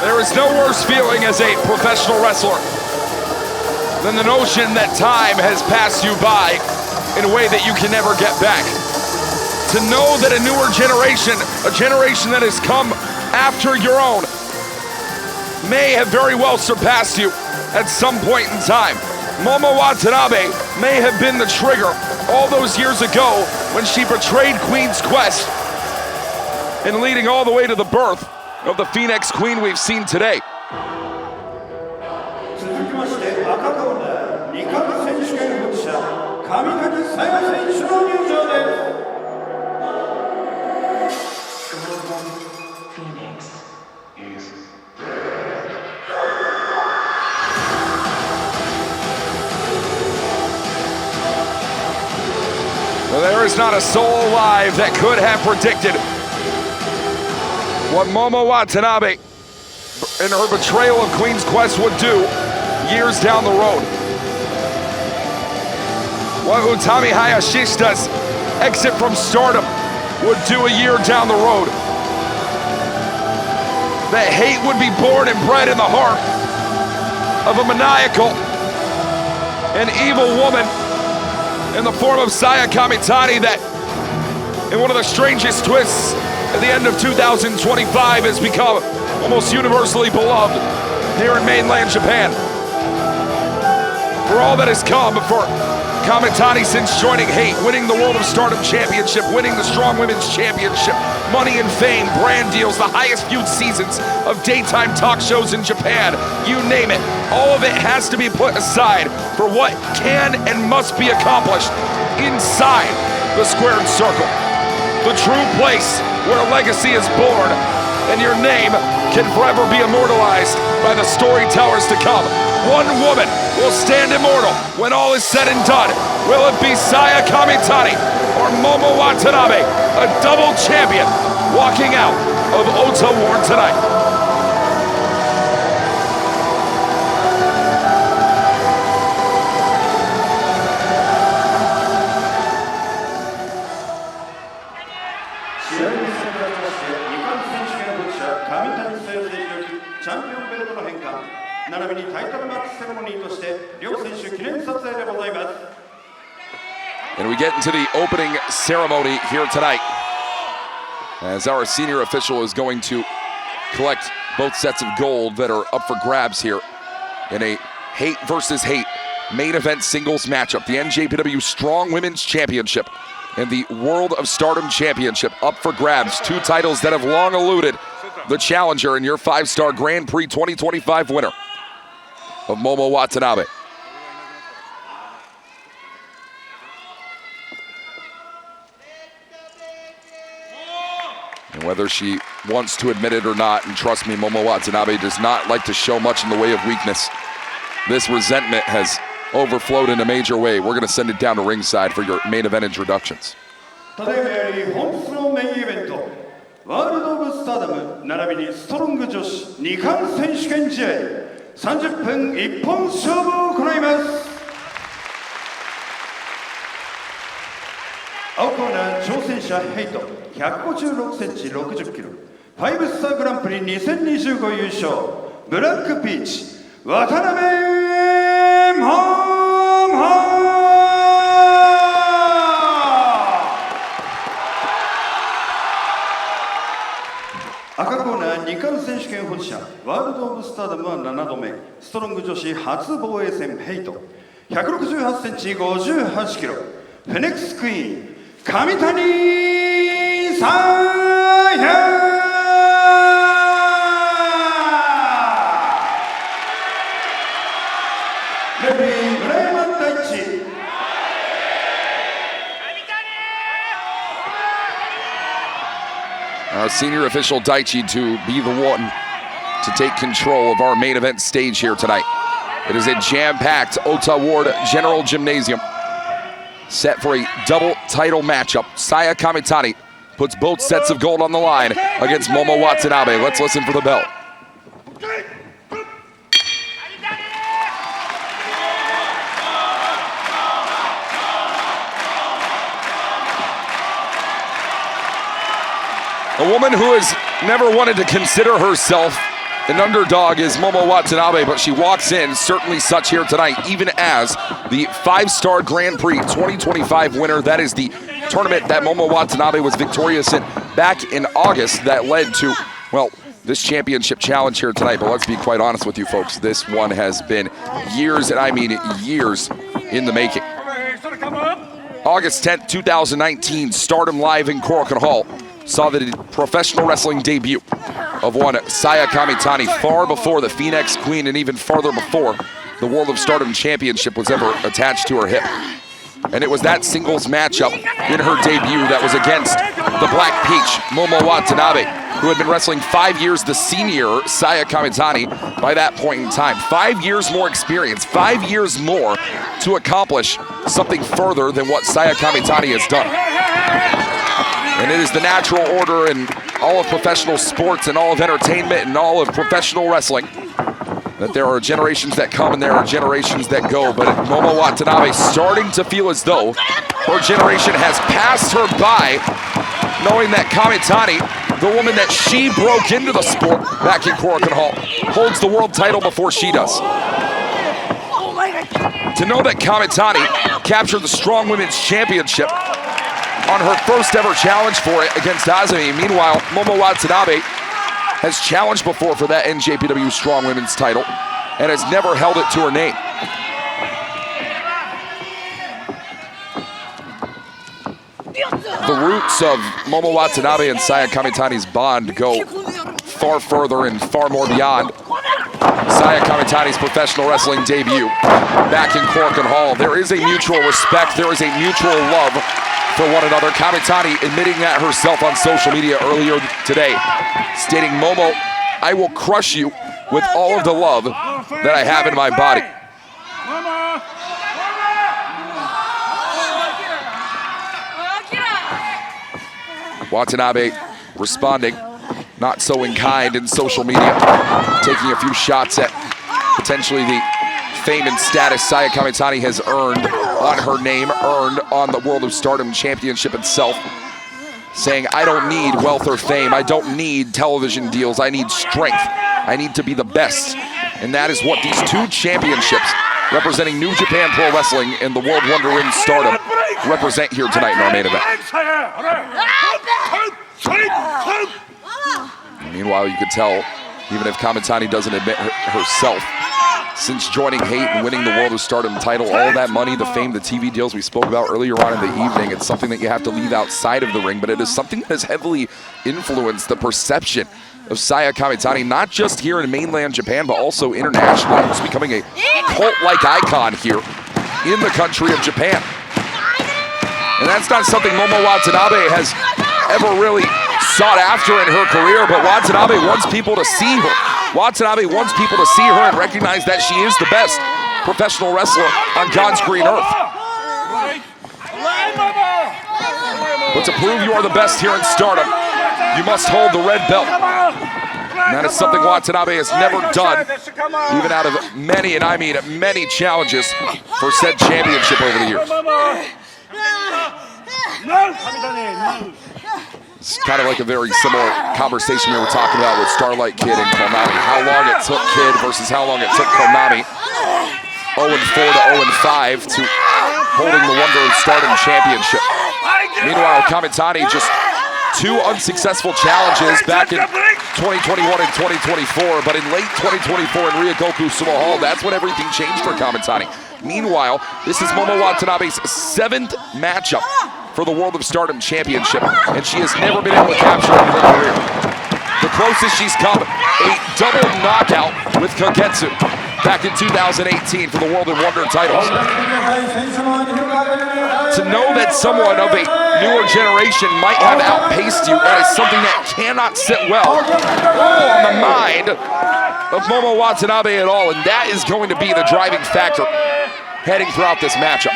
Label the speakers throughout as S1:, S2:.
S1: There is no worse feeling as a professional wrestler than the notion that time has passed you by in a way that you can never get back. To know that a newer generation, a generation that has come after your own, may have very well surpassed you at some point in time. Momo Watanabe may have been the trigger all those years ago when she betrayed Queen's Quest and leading all the way to the birth of the Phoenix Queen we've seen today. Well, there is not a soul alive that could have predicted what Momo Watanabe and her betrayal of Queen's Quest would do years down the road. What Utami Hayashishita's exit from Stardom would do a year down the road. That hate would be born and bred in the heart of a maniacal and evil woman in the form of Saya Kamitani that, in one of the strangest twists, at the end of 2025 has become almost universally beloved here in mainland Japan. For all that has come for Kamitani since joining Hate, winning the World of Stardom Championship, winning the Strong Women's Championship, money and fame, brand deals, the highest viewed seasons of daytime talk shows in Japan, you name it, all of it has to be put aside for what can and must be accomplished inside the squared circle. The true place where a legacy is born and your name can forever be immortalized by the storytellers to come. One woman will stand immortal when all is said and done. Will it be Saya Kamitani or Momo Watanabe, a double champion, walking out of Ota War tonight? And we get into the opening ceremony here tonight as our senior official is going to collect both sets of gold that are up for grabs here in a Hate versus Hate main event singles matchup. The NJPW Strong Women's Championship and the World of Stardom Championship up for grabs. Two titles that have long eluded the challenger and your 5-star Grand Prix 2025 winner of Momo Watanabe. And whether she wants to admit it or not, and trust me, Momo Watanabe does not like to show much in the way of weakness. This resentment has overflowed in a major way. We're going to send it down to ringside for your main event introductions.
S2: ただいまより本日のメインイベント、ワールド・オブ・スターダム並びにストロング女子2冠選手権試合30分一本勝負を行います。青コーナー挑戦者ヘイト156センチ60キロ5スターグランプリ2025優勝ブラックピーチ渡辺モモ赤コーナー2冠選手権保持者ワールド・オブ・スターダムは7度目ストロング女子初防衛戦ヘイト168センチ58キロフェネックスクイーン上谷さやレフェリー村山大地
S1: Our senior official Daichi to be the one to take control of our main event stage here tonight. It is a jam-packed Ota Ward General Gymnasium set for a double title matchup. Saya Kamitani puts both sets of gold on the line against Momo Watanabe. Let's listen for the bell. A woman who has never wanted to consider herself an underdog is Momo Watanabe, but she walks in certainly such here tonight, even as the 5-star Grand Prix 2025 winner. That is the tournament that Momo Watanabe was victorious in back in August that led to, well, this championship challenge here tonight. But let's be quite honest with you folks, this one has been years, and I mean years, in the making. August 10th, 2019, Stardom Live in Korakuen Hall saw the professional wrestling debut of one Saya Kamitani far before the Phoenix Queen and even farther before the World of Stardom Championship was ever attached to her hip. And it was that singles matchup in her debut that was against the Black Peach, Momo Watanabe, who had been wrestling 5 years the senior Saya Kamitani by that point in time. 5 years more experience, 5 years more to accomplish something further than what Saya Kamitani has done. And it is the natural order in all of professional sports and all of entertainment and all of professional wrestling that there are generations that come and there are generations that go. But Momo Watanabe starting to feel as though her generation has passed her by, knowing that Kamitani, the woman that she broke into the sport back in Korakuen Hall, holds the world title before she does. To know that Kamitani captured the Strong Women's Championship on her first ever challenge for it against Azumi. Meanwhile, Momo Watanabe has challenged before for that NJPW Strong Women's title and has never held it to her name. The roots of Momo Watanabe and Saya Kamitani's bond go far further and far more beyond Saya Kamitani's professional wrestling debut back in Korakuen Hall. There is a mutual respect, there is a mutual love for one another. Kamitani admitting that herself on social media earlier today, stating, "Momo, I will crush you with all of the love that I have in my body." Watanabe responding not so in kind in social media, taking a few shots at potentially the fame and status Saya Kamitani has earned on her name, earned on the World of Stardom Championship itself, saying, "I don't need wealth or fame. I don't need television deals. I need strength. I need to be the best." And that is what these two championships representing New Japan Pro Wrestling and the World Wonder in Stardom represent here tonight in our main event. Meanwhile, you can tell, even if Kamitani doesn't admit herself, since joining Hate and winning the World of Stardom title, all that money, the fame, the TV deals we spoke about earlier on in the evening, it's something that you have to leave outside of the ring, but it is something that has heavily influenced the perception of Saya Kamitani, not just here in mainland Japan, but also internationally. It's becoming a cult-like icon here in the country of Japan. And that's not something Momo Watanabe has ever really sought after in her career, but Watanabe wants people to see her. Watanabe wants people to see her and recognize that she is the best professional wrestler on God's green earth. But to prove you are the best here in Stardom, you must hold the red belt. And that is something Watanabe has never done, even out of many, and I mean many challenges for said championship over the years. It's kind of like a very similar conversation we were talking about with Starlight Kid and Konami. How long it took Kid versus how long it took Konami. 0-4 to 0-5 to holding the Wonder of Stardom Championship. Meanwhile, Kamitani just 2 unsuccessful challenges back in 2021 and 2024, but in late 2024 in Ryogoku Sumo Hall, that's when everything changed for Kamitani. Meanwhile, this is Momo Watanabe's 7th matchup for the World of Stardom Championship, and she has never been able to capture it in her career. The closest she's come, a double knockout with Kagetsu back in 2018 for the World and Wonder titles. To know that someone of a newer generation might have outpaced you, that is something that cannot sit well on the mind mind of Momo Watanabe at all, and that is going to be the driving factor heading throughout this matchup.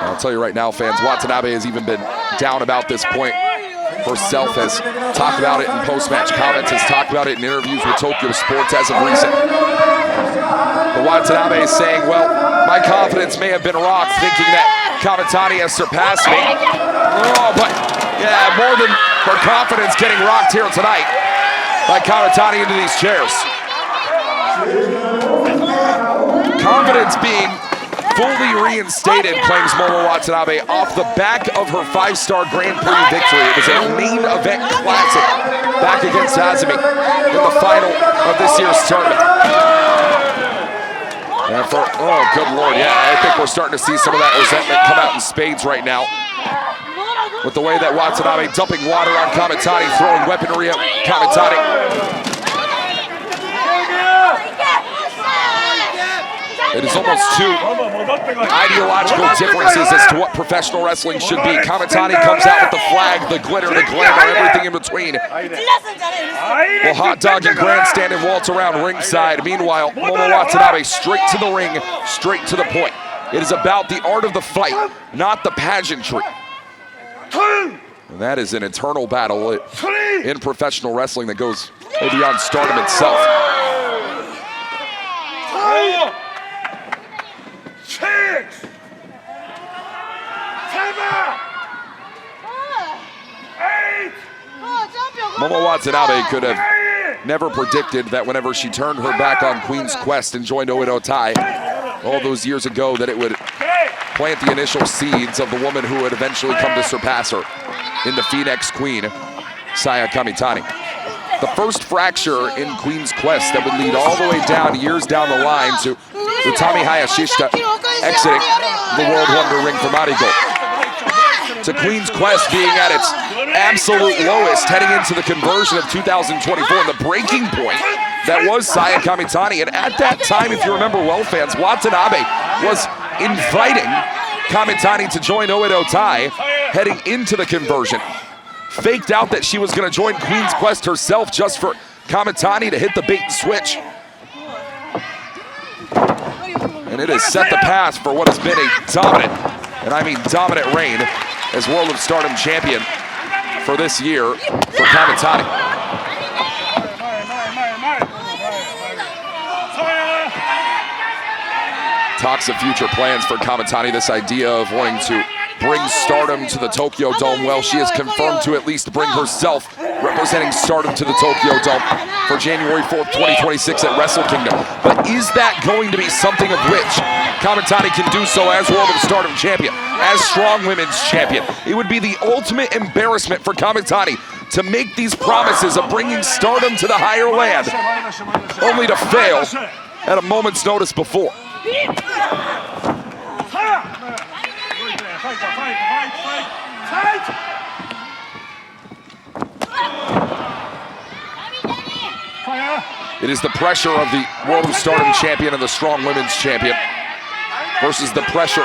S1: I'll tell you right now, fans, Watanabe has even been down about this point. Herself has talked about it in post-match comments, has talked about it in interviews with Tokyo Sports as of recent. But Watanabe is saying, well, my confidence may have been rocked thinking that Kamitani has surpassed me. Oh, but yeah, more than her confidence getting rocked here tonight by Kamitani into these chairs. Confidence being fully reinstated, claims Momo Watanabe, off the back of her 5-star Grand Prix victory. It was a main event classic back against Azumi in the final of this year's tournament. And for, oh, good Lord, yeah, I think we're starting to see some of that resentment come out in spades right now. With the way that Watanabe dumping water on Kamitani, throwing weaponry at Kamitani. It is almost two ideological differences as to what professional wrestling should be. Kamitani comes out with the flag, the glitter, the glamour, everything in between. Well, hot dog and grandstand and waltz around ringside. Meanwhile, Momo Watanabe straight to the ring, straight to the point. It is about the art of the fight, not the pageantry. And that is an eternal battle in professional wrestling that goes way beyond Stardom itself.
S3: 6, 7, 8.
S1: Momo Watanabe could have never predicted that whenever she turned her back on Queen's Quest and joined Oedo Tai all those years ago, that it would plant the initial seeds of the woman who would eventually come to surpass her in the Phoenix Queen, Saya Kamitani. The first fracture in Queen's Quest that would lead all the way down, years down the line, to Utami Hayashishita exiting the World Wonder Ring for Marigold. To Queen's Quest being at its absolute lowest heading into the conversion of 2024, and the breaking point that was Saya Kamitani. And at that time, if you remember well, fans, Watanabe was inviting Kamitani to join Oedo Tai heading into the conversion. Faked out that she was going to join Queen's Quest herself just for Kamitani to hit the bait and switch. And it has set the path for what has been a dominant, and I mean dominant reign as World of Stardom champion for this year for Kamitani. Talks of future plans for Kamitani, this idea of wanting to bring Stardom to the Tokyo Dome. Well, she has confirmed to at least bring herself representing Stardom to the Tokyo Dome for January 4th, 2026 at Wrestle Kingdom. But is that going to be something of which Kamitani can do so as World of Stardom champion, as Strong Women's champion? It would be the ultimate embarrassment for Kamitani to make these promises of bringing Stardom to the higher land, only to fail at a moment's notice before. It is the pressure of the World of Stardom champion and the Strong Women's champion versus the pressure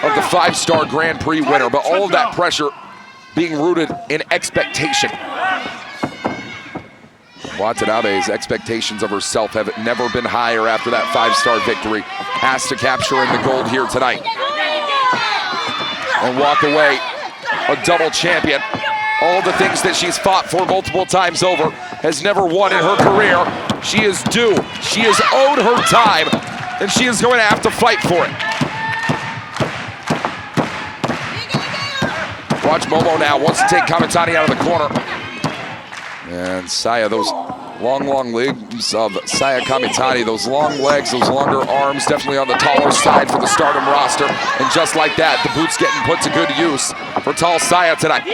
S1: of the 5-star Grand Prix winner, but all of that pressure being rooted in expectation. Watanabe's expectations of herself have never been higher after that 5-star victory. Has to capture in the gold here tonight and walk away a double champion. All the things that she's fought for multiple times over, has never won in her career. She is due. She is owed her time, and she is going to have to fight for it. Watch Momo now, wants to take Kamitani out of the corner. And Saya, those long legs of Saya Kamitani, those long legs, those longer arms, definitely on the taller side for the Stardom roster. And just like that, the boots getting put to good use for tall Saya tonight.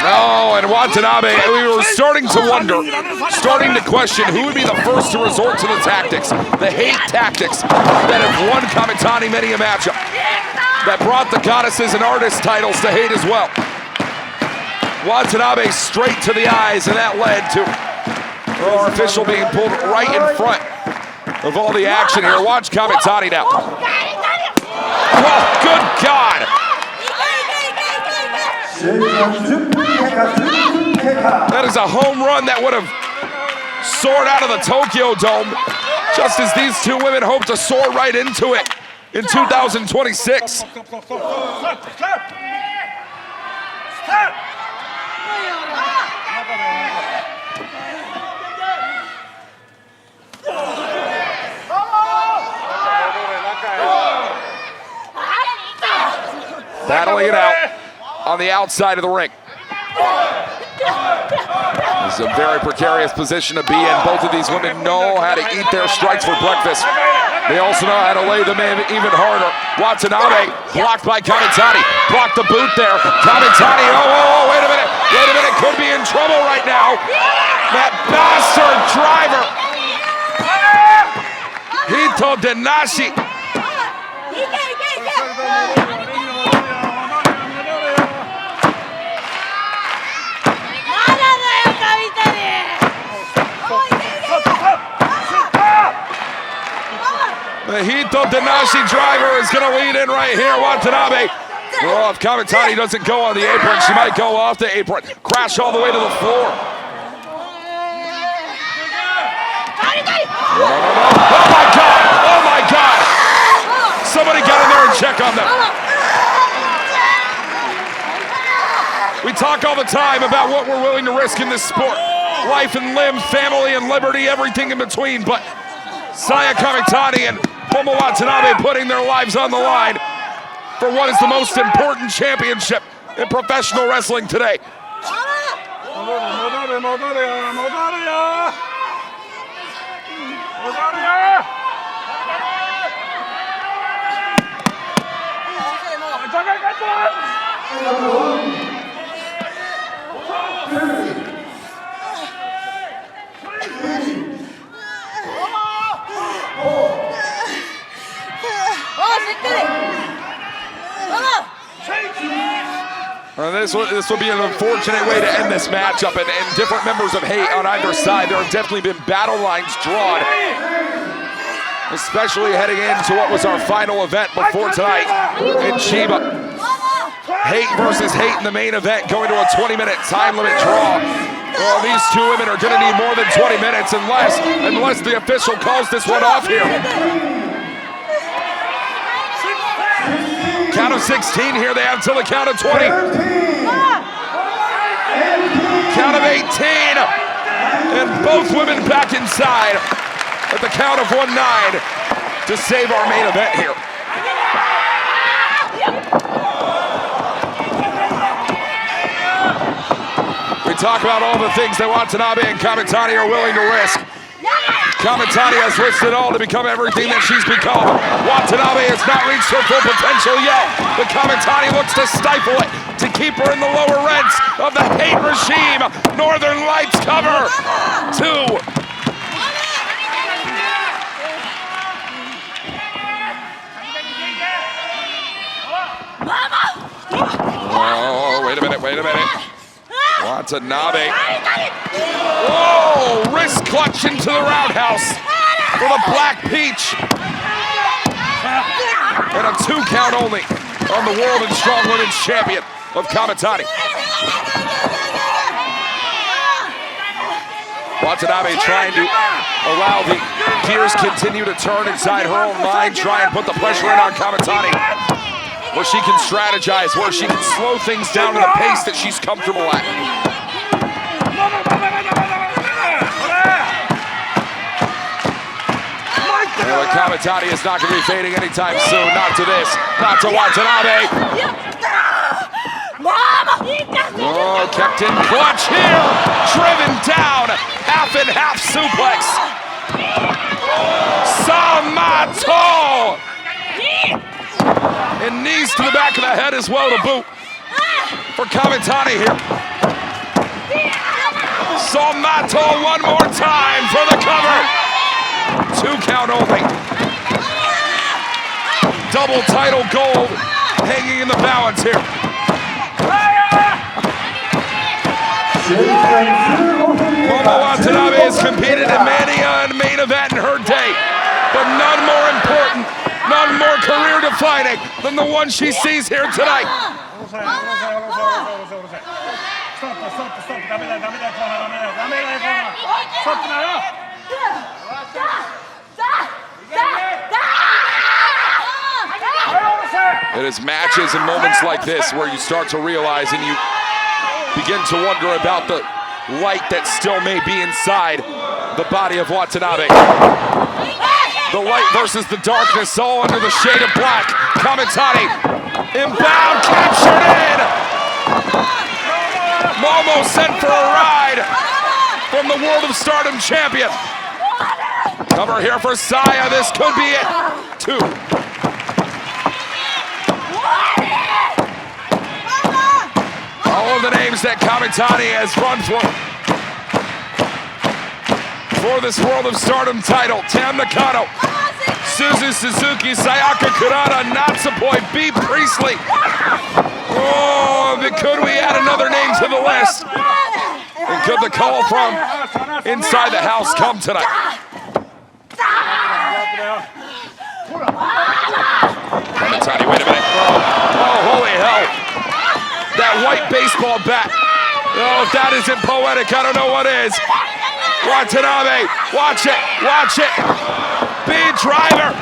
S1: Oh, and Watanabe, we were starting to wonder, starting to question who would be the first to resort to the tactics, the hate tactics that have won Kamitani many a matchup, that brought the Goddesses and Artists titles to hate as well. Watanabe straight to the eyes, and that led to our official being pulled right in front of all the action here. Watch Kamitani now. Oh, good God! That is a home run that would have soared out of the Tokyo Dome, just as these two women hope to soar right into it in 2026. Battling it out on the outside of the ring. This is a very precarious position to be in. Both of these women know how to eat their strikes for breakfast. They also know how to lay them in even harder. Watanabe blocked by Kamitani. Blocked the boot there. Kamitani, oh, wait a minute. Wait a minute, could be in trouble right now. That bastard driver. Hito Denashi. The Hito Denashi driver is going to lead in right here. Watanabe. Well, if Kamitani doesn't go on the apron, she might go off the apron. Crash all the way to the floor. No. Oh, my God. Oh, my God. Somebody get in there and check on them. We talk all the time about what we're willing to risk in this sport. Life and limb, family and liberty, everything in between. But Saya Kamitani and Momo Watanabe putting their lives on the line for what is the most important championship in professional wrestling today. This will be an unfortunate way to end this matchup, and different members of hate on either side. There have definitely been battle lines drawn, especially heading into what was our final event before tonight in Chiba. Hate versus hate in the main event, going to a 20-minute time limit draw. Well, these two women are going to need more than 20 minutes unless the official calls this one off here. Count of 16 here, they have till the count of 20. Count of 18, and both women back inside at the count of 1-9 to save our main event here. We talk about all the things that Watanabe and Kamitani are willing to risk. Kamitani has risked it all to become everything that she's become. Watanabe has not reached her full potential yet, but Kamitani looks to stifle it, to keep her in the lower rents of the hate regime. Northern Lights cover 2. Oh, wait a minute. Watanabe. Whoa, wrist clutch into the roundhouse for the Black Peach. And a 2 count only on the World and Strong Women's Champion of Kamitani. Watanabe trying to allow the gears continue to turn inside her own mind, try and put the pressure in on Kamitani, where she can strategize, where she can slow things down to the pace that she's comfortable at. Well, Kamitani is not going to be fading anytime soon. Not to this, not to Watanabe. Oh, kept in clutch here. Driven down, half and half suplex. Samato. And knees to the back of the head as well to boot for Kamitani here. Solmato one more time for the cover. 2 count only. Double title gold hanging in the balance here. Momo Watanabe has competed in Mania and main event in her day, but none more important, none more career-defining than the one she sees here tonight. It is matches and moments like this where you start to realize and you begin to wonder about the light that still may be inside the body of Watanabe. The light versus the darkness, all under the shade of black. Kamitani, inbound, captured in! Momo sent for a ride from the World of Stardom champion. Cover here for Saya, this could be it. 2. All of the names that Kamitani has run for this World of Stardom title. Tam Nakano, Suzuki, Sayaka Kurata, Natsupoi, B. Priestley. Oh, could we add another name to the list? And could the call from inside the house come tonight? Kamitani, wait a minute. Oh, holy hell. That white baseball bat. Oh, if that isn't poetic, I don't know what is. Watanabe, watch it, watch it. Big driver.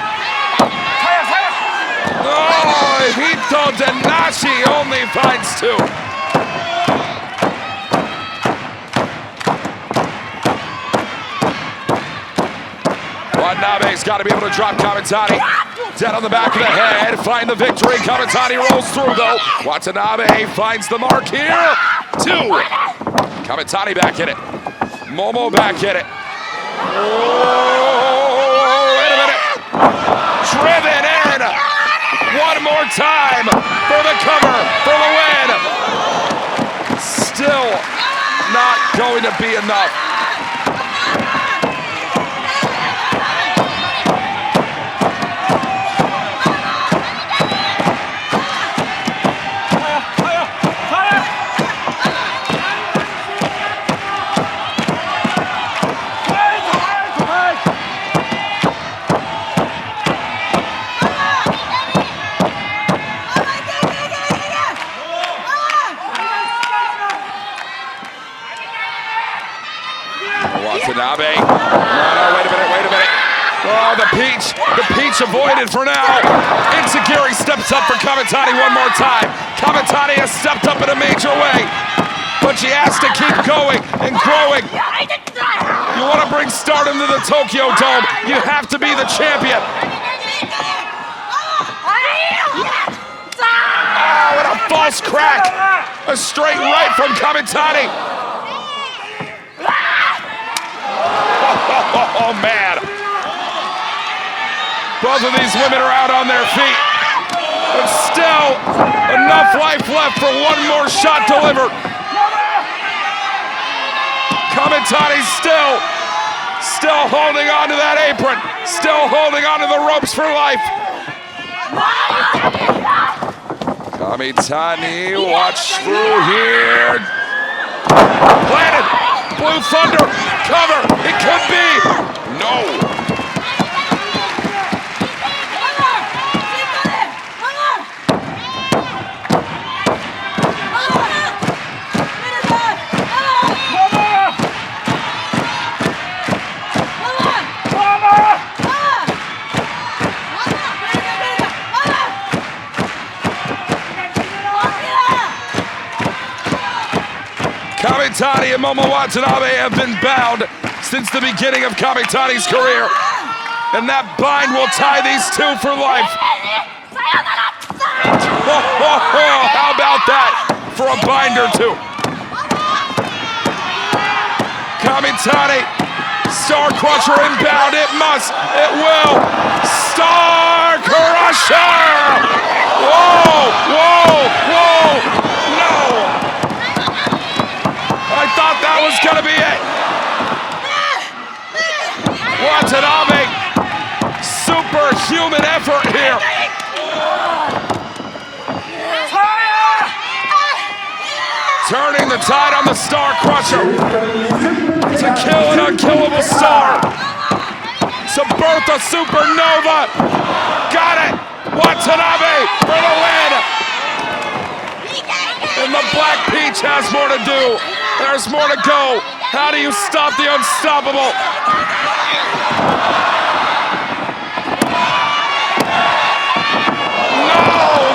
S1: Oh, Hito Denashi only finds 2. Watanabe's got to be able to drop Kamitani. Dead on the back of the head, find the victory. Kamitani rolls through though. Watanabe finds the mark here. 2. Kamitani back in it. Momo back in it. Oh, wait a minute. Driven in. One more time for the cover, for the win. Still not going to be enough. Watanabe. No, wait a minute. Oh, the peach avoided for now. Insecurity steps up for Kamitani one more time. Kamitani has stepped up in a major way, but she has to keep going and growing. You want to bring Stardom to the Tokyo Dome, you have to be the champion. Oh, and a false crack. A straight right from Kamitani. Oh, man. Both of these women are out on their feet. But still, enough life left for one more shot delivered. Kamitani still holding on to that apron. Still holding on to the ropes for life. Kamitani, watch through here. Planted. Blue Thunder. Cover. It could be. No. Kamitani and Momo Watanabe have been bound since the beginning of Kamitani's career. And that bind will tie these two for life. How about that for a bind or two? Kamitani, Star Crusher inbound, it must, it will. Star Crusher! Whoa, no! I thought that was was gonna be it. Watanabe, superhuman effort here. Turning the tide on the Star Crusher to kill an unkillable star. To birth a supernova. Got it. Watanabe for the win. And the Black Peach has more to do. There's more to go. How do you stop the unstoppable? No,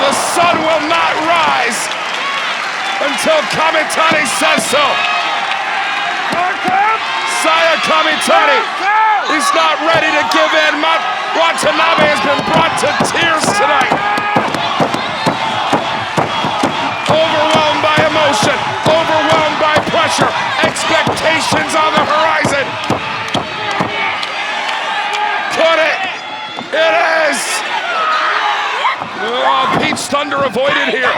S1: the sun will not rise until Kamitani says so. Saya Kamitani is not ready to give in. Watanabe has been brought to tears tonight. Overwhelmed by emotion, overwhelmed by pressure, expectations on the horizon. Could it? It is! Oh, Peach Thunder avoided here.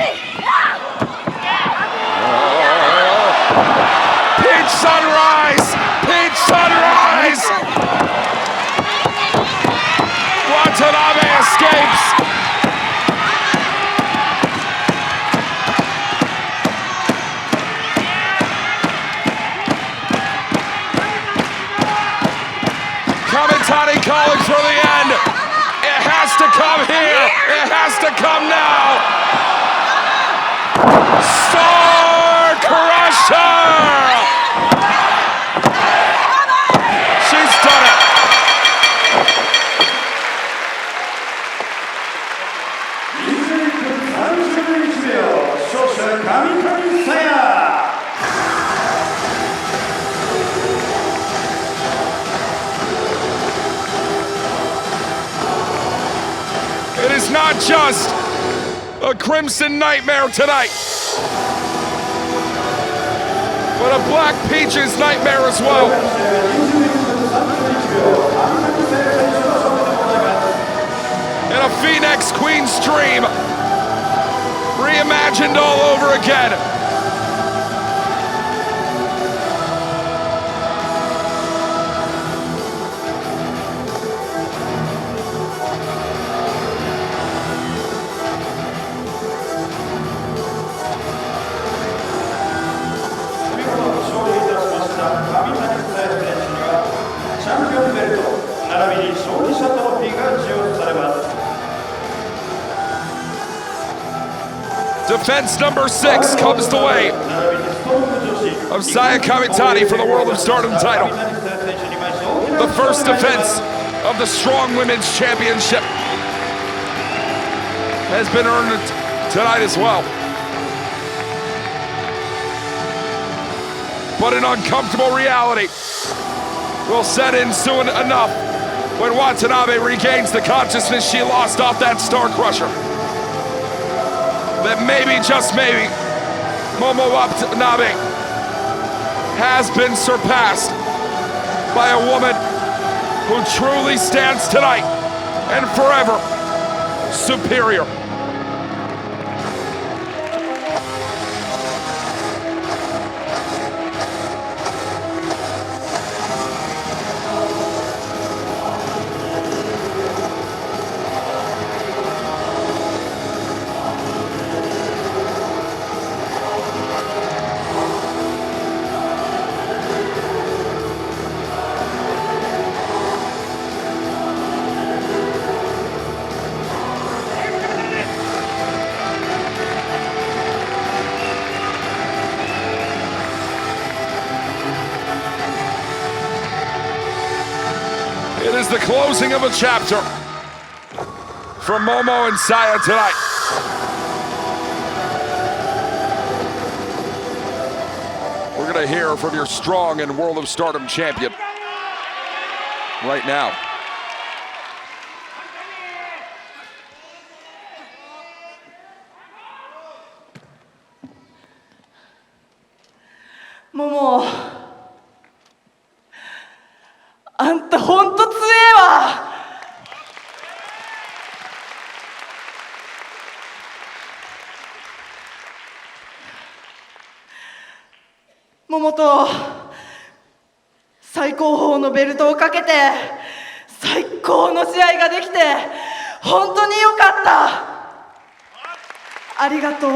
S1: Peach Sunrise! Peach Sunrise! Watanabe escapes! Kamitani calling for the end. It has to come here. It has to come now. Star Crusher! She's done it. It is not just a Crimson Nightmare tonight, but a Black Peach's nightmare as well. And a Phoenix Queen's dream, reimagined all over again. Defense number 6 comes the way of Saya Kamitani for the World of Stardom title. The first defense of the Strong Women's Championship has been earned tonight as well. But an uncomfortable reality will set in soon enough when Watanabe regains the consciousness she lost off that Star Crusher. That maybe, just maybe, Momo Watanabe has been surpassed by a woman who truly stands tonight and forever superior. It is the closing of a chapter for Momo and Saya tonight. We're gonna hear from your Strong and World of Stardom champion right now.
S4: Momo, あんたほんと強えわ。桃と最高峰のベルトをかけて最高の試合ができて本当に良かった。ありがとう。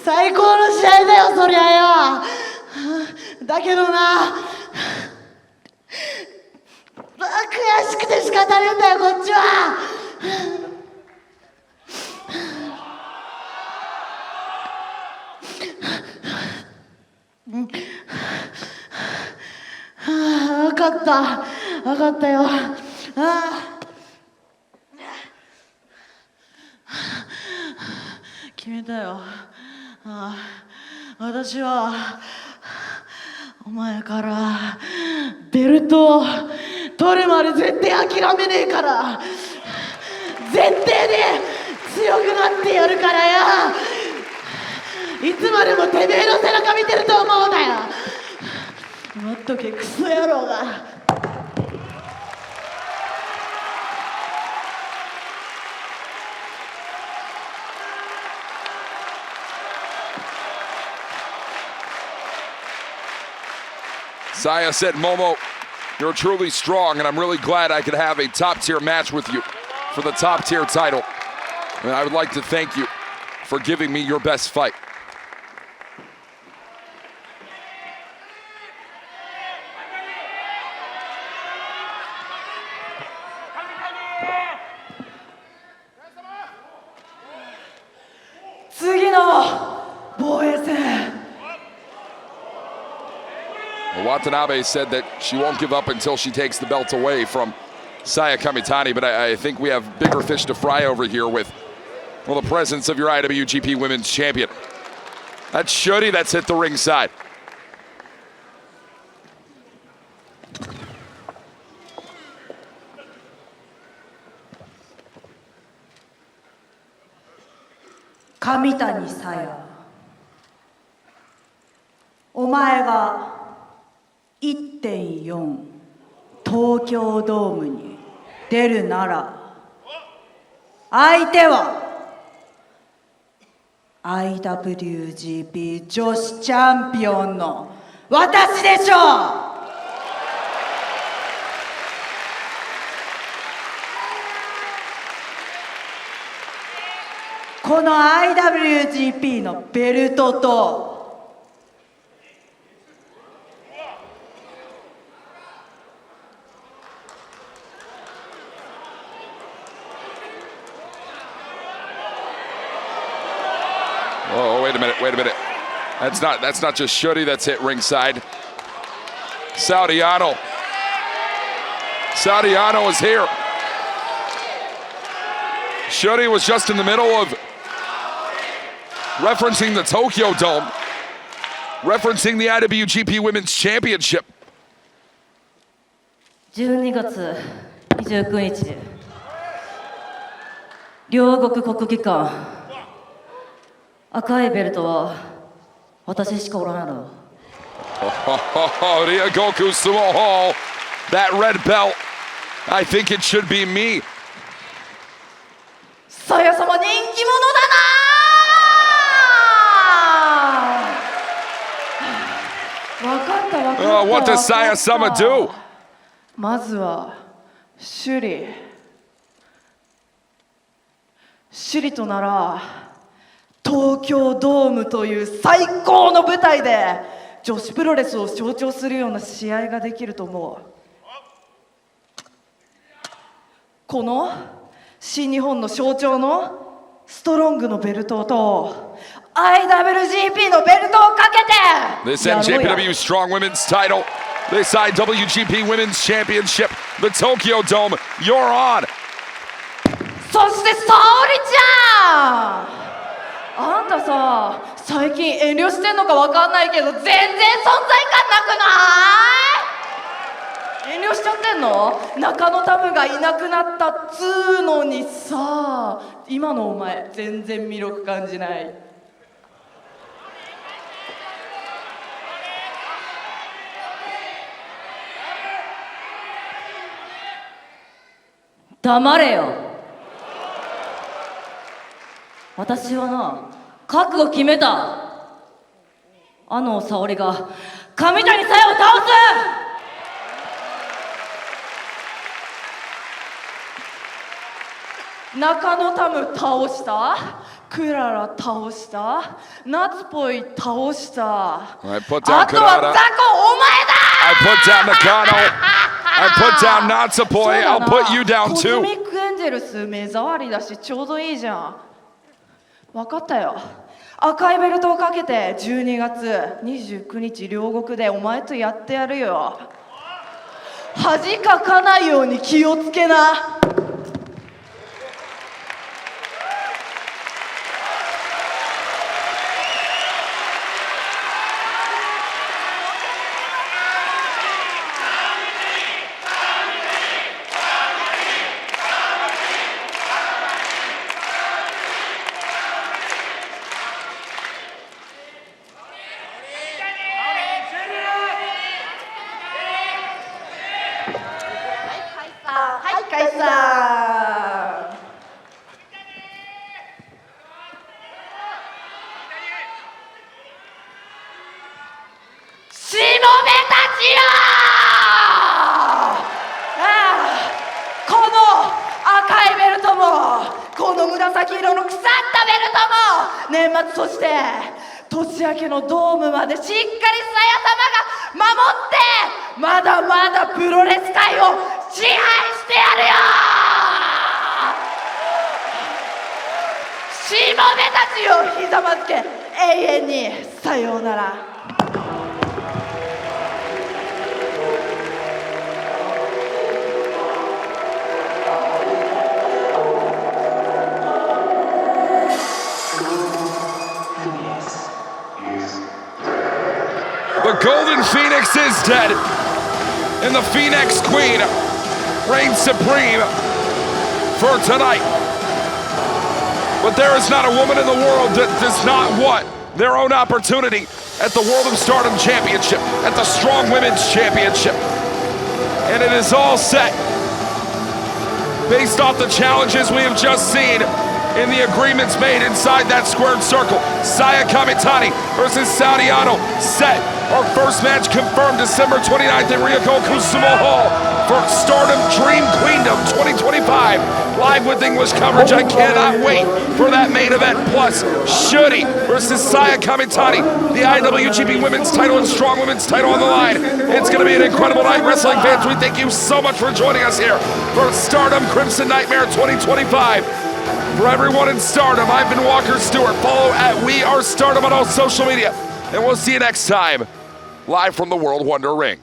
S5: 最高の試合だよそりゃよ。だけどな、悔しくて仕方ねえんだよこっちは。分かった分かったよ。決めたよ。私はお前からベルトを取るまで絶対諦めねえから、絶対に強くなってやるからよ。いつまでもてめえの背中見てると思うなよ。待っとけクソ野郎が。
S1: Saya said, Momo, you're truly strong, and I'm really glad I could have a top-tier match with you for the top-tier title. And I would like to thank you for giving me your best fight. Watanabe said that she won't give up until she takes the belt away from Saya Kamitani, but I think we have bigger fish to fry over here with, well, the presence of your IWGP Women's Champion. That's Shuddy that's hit the ringside.
S5: Kamitani Saya, お前が1.4 東京ドームに出るなら、相手は IWGP 女子チャンピオンの私でしょう。この IWGP のベルトと
S1: Oh, wait a minute. That's not just Shuddy that's hit ringside. Saudiano is here. Shuddy was just in the middle of referencing the Tokyo Dome, referencing the IWGP Women's Championship.
S5: 12月29日、両国国技館、赤いベルトは私しかおらんやろ。
S1: Ryogoku Sumo Hall, that red belt, I think it should be me.
S4: さや様人気者だな。分かった分かった。
S1: What does Saya-sama do?
S4: まずは首里となら東京ドームという最高の舞台で女子プロレスを象徴するような試合ができると思う。この新日本の象徴のストロングのベルトと IWGP のベルトをかけて
S1: This NJPW Strong Women's title, this IWGP Women's Championship, the Tokyo Dome, you're on.
S4: そして沙織ちゃん、あんたさ最近遠慮してんのか分かんないけど全然存在感なくない？遠慮しちゃってんの？中野タムがいなくなったっつーのにさ、今のお前全然魅力感じない。
S6: 黙れよ。私はな、覚悟決めた。あの沙織が上谷さえを倒
S4: す。中野タム倒した、クララ倒した、夏っぽい倒した。
S1: I put down
S4: あとはザコお前だ。
S1: I put down Nakano. I put down Natsupoi.
S4: そうだ
S1: I'll
S4: な、
S1: put you down
S4: コズ
S1: too.
S4: ミックエンジェルス目障りだしちょうどいいじゃん。分かったよ。赤いベルトをかけて12月29日両国でお前とやってやるよ。恥かかないように気をつけな。はい解散。しもべたちよ、この赤いベルトもこの紫色の腐ったベルトも年末、そして年明けのドームまでしっかりさや様が守って、まだまだプロレス界を支配してやるよ。しもべたちよ、ひざまずけ、永遠にさようなら。
S1: The Golden Phoenix is dead, and the Phoenix Queen reigns supreme for tonight. But there is not a woman in the world that does not want their own opportunity at the World of Stardom Championship, at the Strong Women's Championship. And it is all set based off the challenges we have just seen in the agreements made inside that squared circle. Saya Kamitani versus Saudiano set. Our first match confirmed December 29th in Ryogoku Sumo Hall for Stardom Dream Queendom 2025. Live with English coverage. I cannot wait for that main event. Plus, Shuri versus Saya Kamitani. The IWGP Women's title and Strong Women's title on the line. It's going to be an incredible night, wrestling fans. We thank you so much for joining us here for Stardom Crimson Nightmare 2025. For everyone in Stardom, I've been Walker Stewart. Follow at We Are Stardom on all social media. And we'll see you next time, live from the World Wonder Ring.